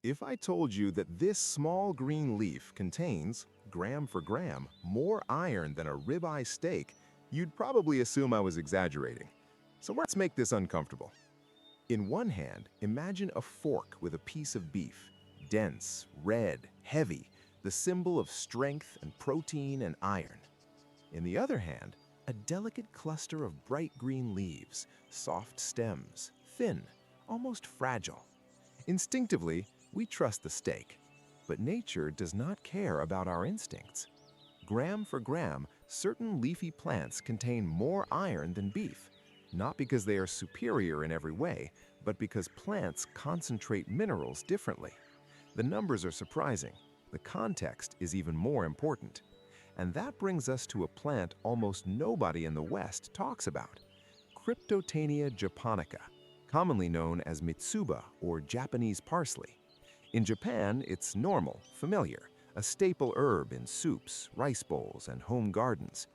If I told you that this small green leaf contains, gram for gram, more iron than a ribeye steak, you'd probably assume I was exaggerating. So let's make this uncomfortable. In one hand, imagine a fork with a piece of beef, dense, red, heavy, the symbol of strength and protein and iron. In the other hand, a delicate cluster of bright green leaves, soft stems, thin, almost fragile. Instinctively, we trust the steak, but nature does not care about our instincts. Gram for gram, certain leafy plants contain more iron than beef, not because they are superior in every way, but because plants concentrate minerals differently. The numbers are surprising. The context is even more important. And that brings us to a plant almost nobody in the West talks about, Cryptotaenia japonica, commonly known as Mitsuba or Japanese parsley. In Japan, it's normal, familiar, a staple herb in soups, rice bowls, and home gardens.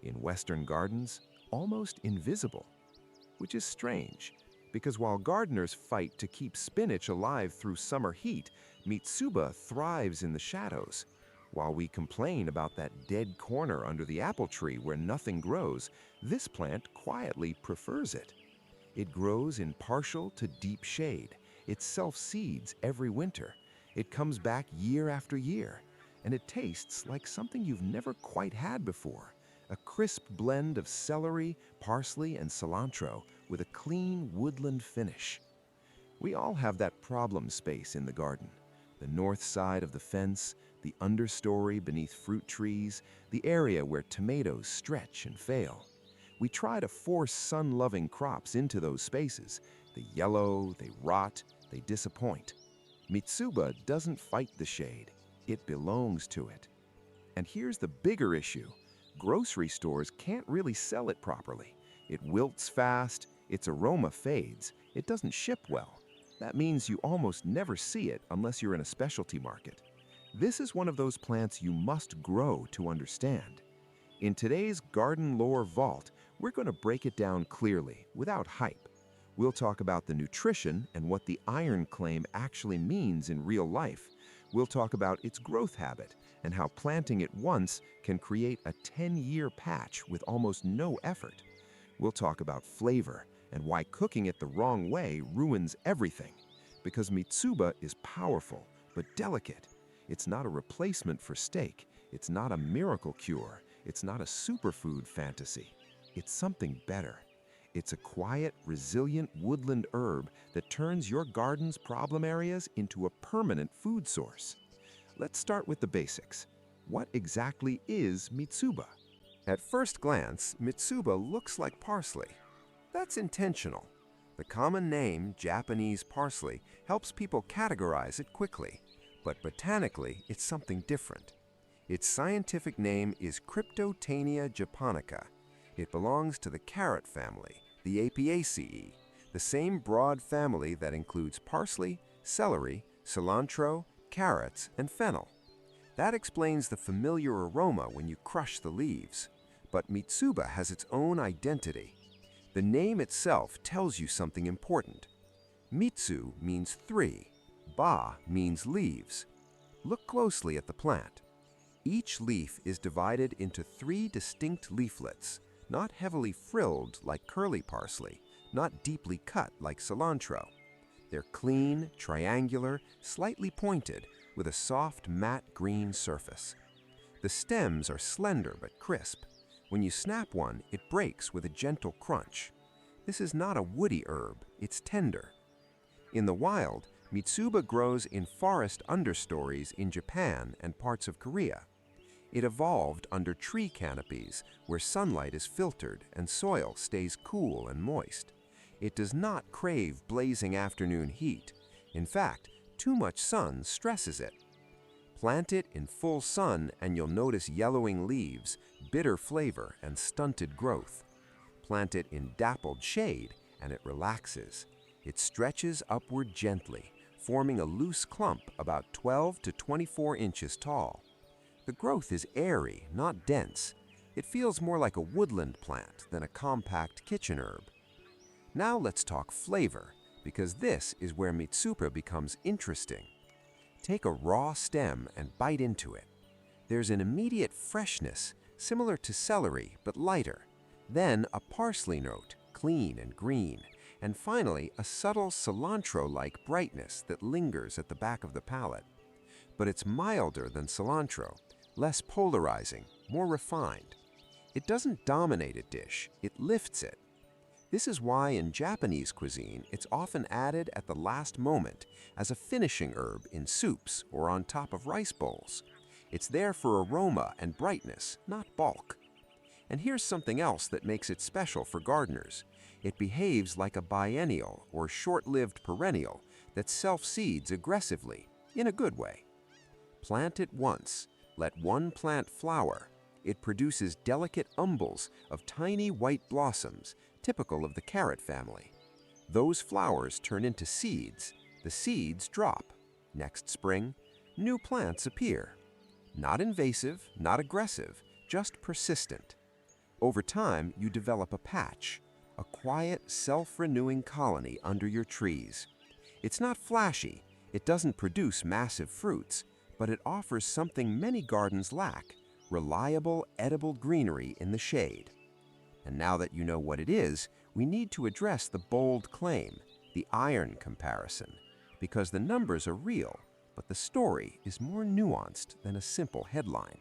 In Western gardens, almost invisible, which is strange, because while gardeners fight to keep spinach alive through summer heat, Mitsuba thrives in the shadows. While we complain about that dead corner under the apple tree where nothing grows, this plant quietly prefers it. It grows in partial to deep shade. It self-seeds every winter. It comes back year after year, and it tastes like something you've never quite had before. A crisp blend of celery, parsley, and cilantro with a clean woodland finish. We all have that problem space in the garden. The north side of the fence, the understory beneath fruit trees, the area where tomatoes stretch and fail. We try to force sun-loving crops into those spaces. They yellow, they rot, they disappoint. Mitsuba doesn't fight the shade. It belongs to it. And here's the bigger issue. Grocery stores can't really sell it properly. It wilts fast, its aroma fades, it doesn't ship well. That means you almost never see it unless you're in a specialty market. This is one of those plants you must grow to understand. In today's Garden Lore Vault, we're going to break it down clearly, without hype. We'll talk about the nutrition and what the iron claim actually means in real life. We'll talk about its growth habit and how planting it once can create a 10-year patch with almost no effort. We'll talk about flavor and why cooking it the wrong way ruins everything. Because Mitsuba is powerful, but delicate. It's not a replacement for steak. It's not a miracle cure. It's not a superfood fantasy. It's something better. It's a quiet, resilient woodland herb that turns your garden's problem areas into a permanent food source. Let's start with the basics. What exactly is Mitsuba? At first glance, Mitsuba looks like parsley. That's intentional. The common name, Japanese parsley, helps people categorize it quickly. But botanically, it's something different. Its scientific name is Cryptotaenia japonica. It belongs to the carrot family, the Apiaceae, the same broad family that includes parsley, celery, cilantro, carrots, and fennel. That explains the familiar aroma when you crush the leaves. But Mitsuba has its own identity. The name itself tells you something important. Mitsu means three. Ba means leaves. Look closely at the plant. Each leaf is divided into three distinct leaflets, not heavily frilled like curly parsley, not deeply cut like cilantro. They're clean, triangular, slightly pointed, with a soft, matte green surface. The stems are slender but crisp. When you snap one, it breaks with a gentle crunch. This is not a woody herb, it's tender. In the wild, Mitsuba grows in forest understories in Japan and parts of Korea. It evolved under tree canopies where sunlight is filtered and soil stays cool and moist. It does not crave blazing afternoon heat. In fact, too much sun stresses it. Plant it in full sun and you'll notice yellowing leaves, bitter flavor, and stunted growth. Plant it in dappled shade and it relaxes. It stretches upward gently, forming a loose clump about 12 to 24 inches tall. The growth is airy, not dense. It feels more like a woodland plant than a compact kitchen herb. Now let's talk flavor, because this is where Mitsuba becomes interesting. Take a raw stem and bite into it. There's an immediate freshness, similar to celery but lighter. Then a parsley note, clean and green. And finally, a subtle cilantro-like brightness that lingers at the back of the palate. But it's milder than cilantro, less polarizing, more refined. It doesn't dominate a dish, it lifts it. This is why in Japanese cuisine, it's often added at the last moment as a finishing herb in soups or on top of rice bowls. It's there for aroma and brightness, not bulk. And here's something else that makes it special for gardeners. It behaves like a biennial or short-lived perennial that self-seeds aggressively, in a good way. Plant it once, let one plant flower. It produces delicate umbels of tiny white blossoms, typical of the carrot family. Those flowers turn into seeds. The seeds drop. Next spring, new plants appear. Not invasive, not aggressive, just persistent. Over time, you develop a patch, a quiet, self-renewing colony under your trees. It's not flashy, it doesn't produce massive fruits, but it offers something many gardens lack: reliable, edible greenery in the shade. And now that you know what it is, we need to address the bold claim, the iron comparison, because the numbers are real, but the story is more nuanced than a simple headline.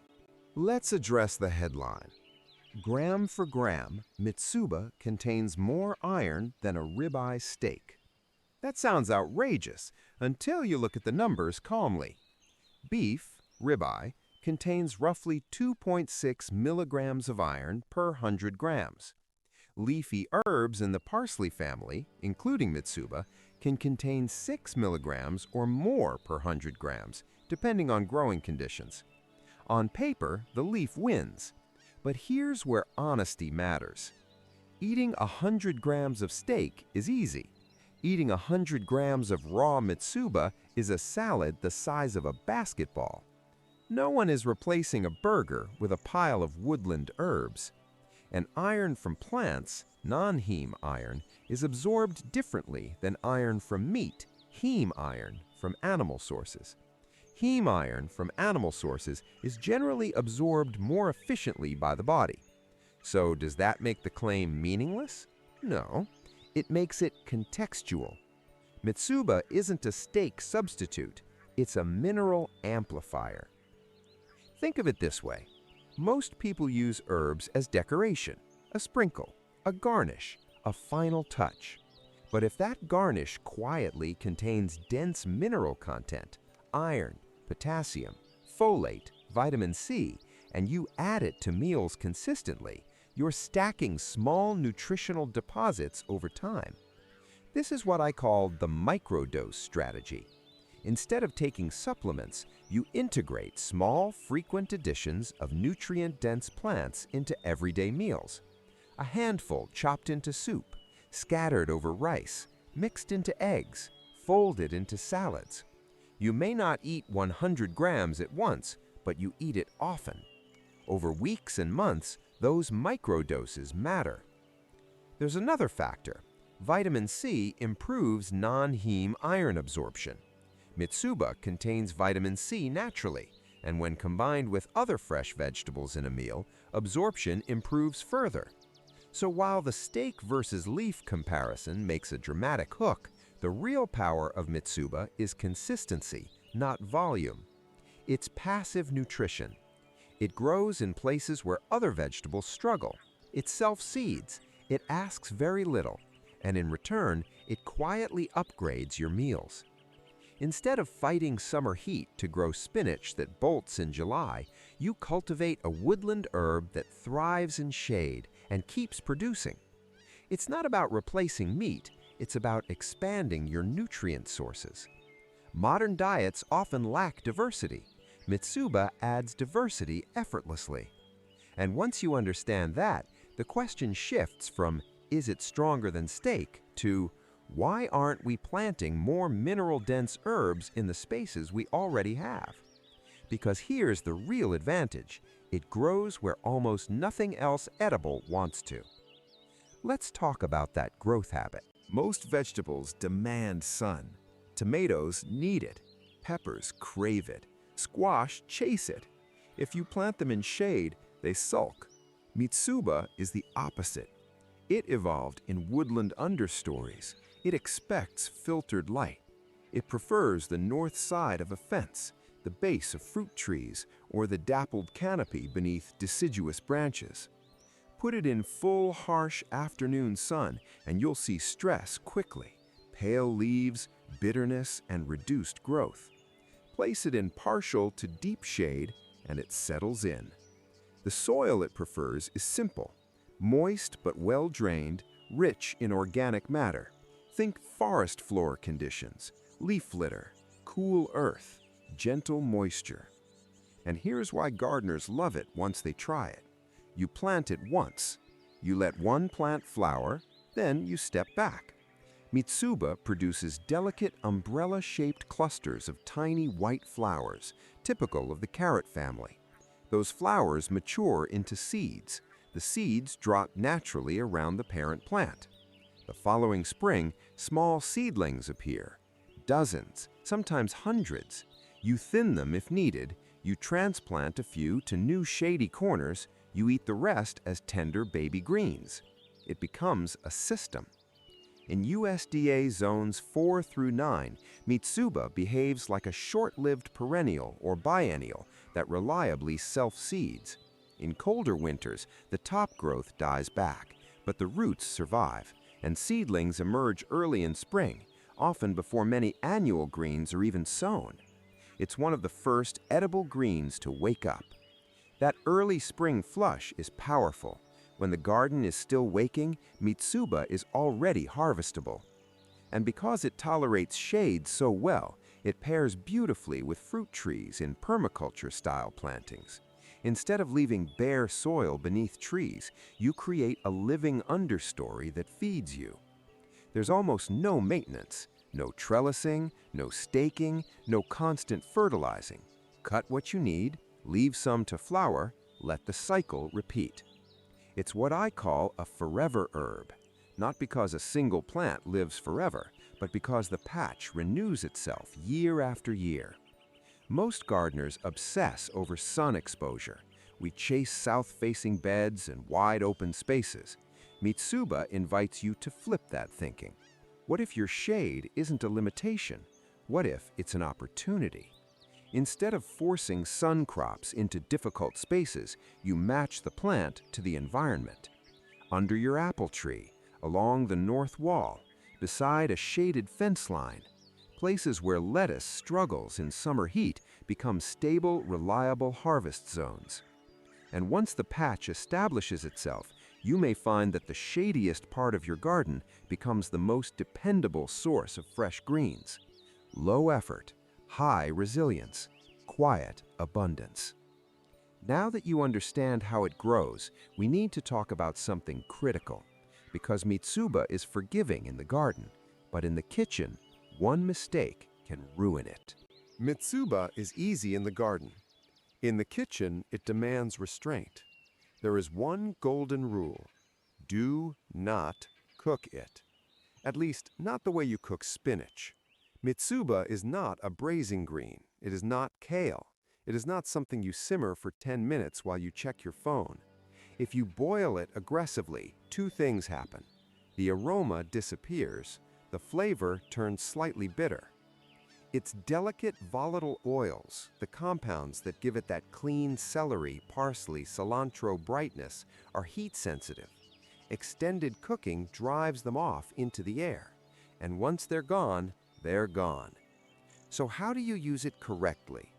Let's address the headline. Gram for gram, Mitsuba contains more iron than a ribeye steak. That sounds outrageous until you look at the numbers calmly. Beef, ribeye, contains roughly 2.6 milligrams of iron per 100 grams. Leafy herbs in the parsley family, including Mitsuba, can contain 6 milligrams or more per 100 grams, depending on growing conditions. On paper, the leaf wins. But here's where honesty matters. Eating 100 grams of steak is easy. Eating 100 grams of raw Mitsuba is a salad the size of a basketball. No one is replacing a burger with a pile of woodland herbs. And iron from plants, non-heme iron, is absorbed differently than iron from meat, heme iron from animal sources. Heme iron from animal sources is generally absorbed more efficiently by the body. So does that make the claim meaningless? No, it makes it contextual. Mitsuba isn't a steak substitute, it's a mineral amplifier. Think of it this way. Most people use herbs as decoration, a sprinkle, a garnish, a final touch. But if that garnish quietly contains dense mineral content, iron, potassium, folate, vitamin C, and you add it to meals consistently, you're stacking small nutritional deposits over time. This is what I call the microdose strategy. Instead of taking supplements, you integrate small, frequent additions of nutrient-dense plants into everyday meals. A handful chopped into soup, scattered over rice, mixed into eggs, folded into salads. You may not eat 100 grams at once, but you eat it often. Over weeks and months, those microdoses matter. There's another factor. Vitamin C improves non-heme iron absorption. Mitsuba contains vitamin C naturally, and when combined with other fresh vegetables in a meal, absorption improves further. So while the steak versus leaf comparison makes a dramatic hook, the real power of Mitsuba is consistency, not volume. It's passive nutrition. It grows in places where other vegetables struggle. It self-seeds. It asks very little, and in return, it quietly upgrades your meals. Instead of fighting summer heat to grow spinach that bolts in July, you cultivate a woodland herb that thrives in shade and keeps producing. It's not about replacing meat, it's about expanding your nutrient sources. Modern diets often lack diversity. Mitsuba adds diversity effortlessly. And once you understand that, the question shifts from, is it stronger than steak, to, why aren't we planting more mineral-dense herbs in the spaces we already have? Because here's the real advantage. It grows where almost nothing else edible wants to. Let's talk about that growth habit. Most vegetables demand sun. Tomatoes need it. peppers crave it. Squash chase it. If you plant them in shade, they sulk. Mitsuba is the opposite. It evolved in woodland understories. It expects filtered light. It prefers the north side of a fence, the base of fruit trees, or the dappled canopy beneath deciduous branches. Put it in full, harsh afternoon sun, and you'll see stress quickly. Pale leaves, bitterness, and reduced growth. Place it in partial to deep shade, and it settles in. The soil it prefers is simple, moist but well-drained, rich in organic matter. Think forest floor conditions, leaf litter, cool earth, gentle moisture. And here's why gardeners love it once they try it. You plant it once. You let one plant flower, then you step back. Mitsuba produces delicate umbrella-shaped clusters of tiny white flowers, typical of the carrot family. Those flowers mature into seeds. The seeds drop naturally around the parent plant. The following spring, small seedlings appear. Dozens, sometimes hundreds. You thin them if needed. You transplant a few to new shady corners. You eat the rest as tender baby greens. It becomes a system. In USDA zones 4 through 9, Mitsuba behaves like a short-lived perennial or biennial that reliably self-seeds. In colder winters, the top growth dies back, but the roots survive, and seedlings emerge early in spring, often before many annual greens are even sown. It's one of the first edible greens to wake up. That early spring flush is powerful. When the garden is still waking, Mitsuba is already harvestable. And because it tolerates shade so well, it pairs beautifully with fruit trees in permaculture-style plantings. Instead of leaving bare soil beneath trees, you create a living understory that feeds you. There's almost no maintenance, no trellising, no staking, no constant fertilizing. Cut what you need, leave some to flower, let the cycle repeat. It's what I call a forever herb, not because a single plant lives forever, but because the patch renews itself year after year. Most gardeners obsess over sun exposure. We chase south-facing beds and wide open spaces. Mitsuba invites you to flip that thinking. What if your shade isn't a limitation? What if it's an opportunity? Instead of forcing sun crops into difficult spaces, you match the plant to the environment. Under your apple tree, along the north wall, beside a shaded fence line. Places where lettuce struggles in summer heat become stable, reliable harvest zones. And once the patch establishes itself, you may find that the shadiest part of your garden becomes the most dependable source of fresh greens. Low effort, high resilience, quiet abundance. Now that you understand how it grows, we need to talk about something critical. Because Mitsuba is forgiving in the garden, but in the kitchen, one mistake can ruin it. Mitsuba is easy in the garden. In the kitchen, it demands restraint. There is one golden rule: do not cook it. At least, not the way you cook spinach. Mitsuba is not a braising green. It is not kale. It is not something you simmer for 10 minutes while you check your phone. If you boil it aggressively, two things happen. The aroma disappears. The flavor turns slightly bitter. Its delicate, volatile oils, the compounds that give it that clean celery, parsley, cilantro brightness, are heat-sensitive. Extended cooking drives them off into the air. And once they're gone, they're gone. So how do you use it correctly?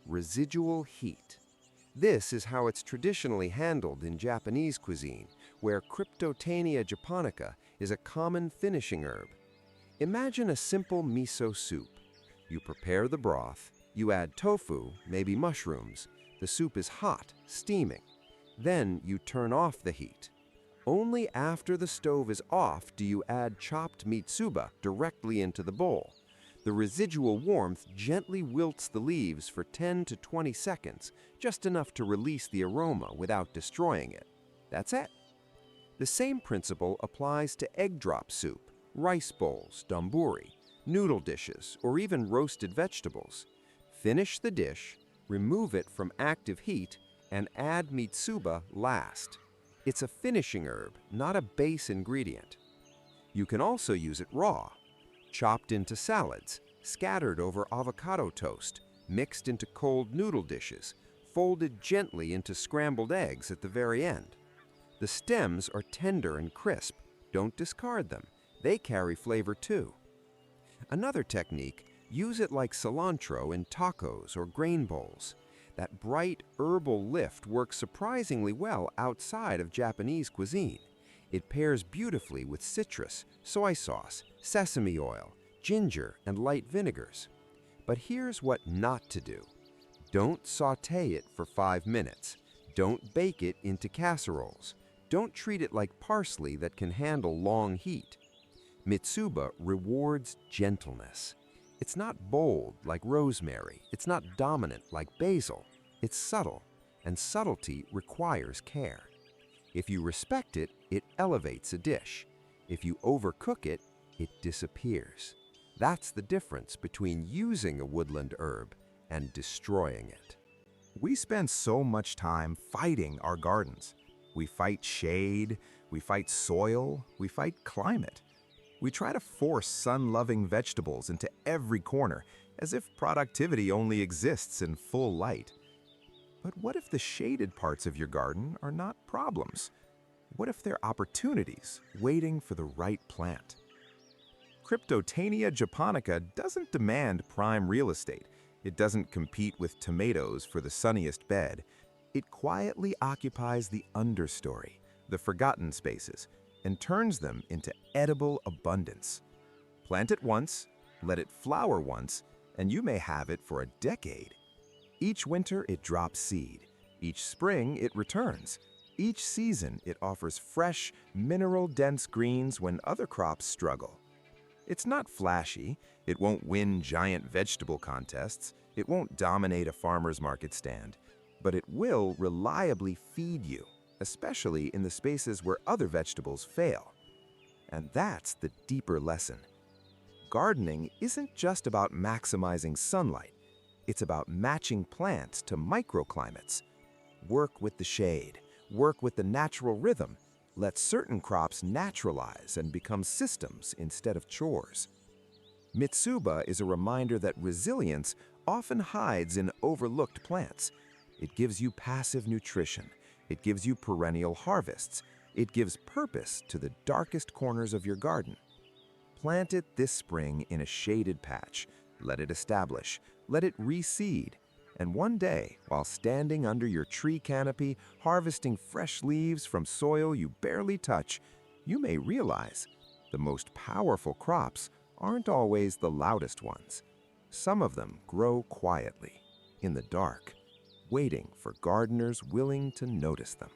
Residual heat. This is how it's traditionally handled in Japanese cuisine, where Cryptotaenia japonica is a common finishing herb. Imagine a simple miso soup. You prepare the broth, you add tofu, maybe mushrooms. The soup is hot, steaming. Then you turn off the heat. Only after the stove is off do you add chopped mitsuba directly into the bowl. The residual warmth gently wilts the leaves for 10 to 20 seconds, just enough to release the aroma without destroying it. That's it. The same principle applies to egg drop soup, rice bowls, donburi. noodle dishes, or even roasted vegetables. Finish the dish, remove it from active heat, and add Mitsuba last. It's a finishing herb, not a base ingredient. You can also use it raw, chopped into salads, scattered over avocado toast, mixed into cold noodle dishes, folded gently into scrambled eggs at the very end. The stems are tender and crisp. Don't discard them. They carry flavor too. Another technique, use it like cilantro in tacos or grain bowls. That bright herbal lift works surprisingly well outside of Japanese cuisine. It pairs beautifully with citrus, soy sauce, sesame oil, ginger, and light vinegars. But here's what not to do. Don't sauté it for 5 minutes. Don't bake it into casseroles. Don't treat it like parsley that can handle long heat. Mitsuba rewards gentleness. It's not bold like rosemary. It's not dominant like basil. It's subtle, and subtlety requires care. If you respect it, it elevates a dish. If you overcook it, it disappears. That's the difference between using a woodland herb and destroying it. We spend so much time fighting our gardens. We fight shade, we fight soil, we fight climate. We try to force sun-loving vegetables into every corner, as if productivity only exists in full light. But what if the shaded parts of your garden are not problems? What if they're opportunities waiting for the right plant? Cryptotaenia japonica doesn't demand prime real estate. It doesn't compete with tomatoes for the sunniest bed. It quietly occupies the understory, the forgotten spaces, and turns them into edible abundance. Plant it once, let it flower once, and you may have it for a decade. Each winter it drops seed. Each spring it returns. Each season it offers fresh, mineral-dense greens when other crops struggle. It's not flashy. It won't win giant vegetable contests. It won't dominate a farmer's market stand. But it will reliably feed you, especially in the spaces where other vegetables fail. And that's the deeper lesson. Gardening isn't just about maximizing sunlight. It's about matching plants to microclimates. Work with the shade. Work with the natural rhythm. Let certain crops naturalize and become systems instead of chores. Mitsuba is a reminder that resilience often hides in overlooked plants. It gives you passive nutrition. It gives you perennial harvests. It gives purpose to the darkest corners of your garden. Plant it this spring in a shaded patch. Let it establish. Let it reseed. And one day, while standing under your tree canopy, harvesting fresh leaves from soil you barely touch, you may realize the most powerful crops aren't always the loudest ones. Some of them grow quietly, in the dark, waiting for gardeners willing to notice them.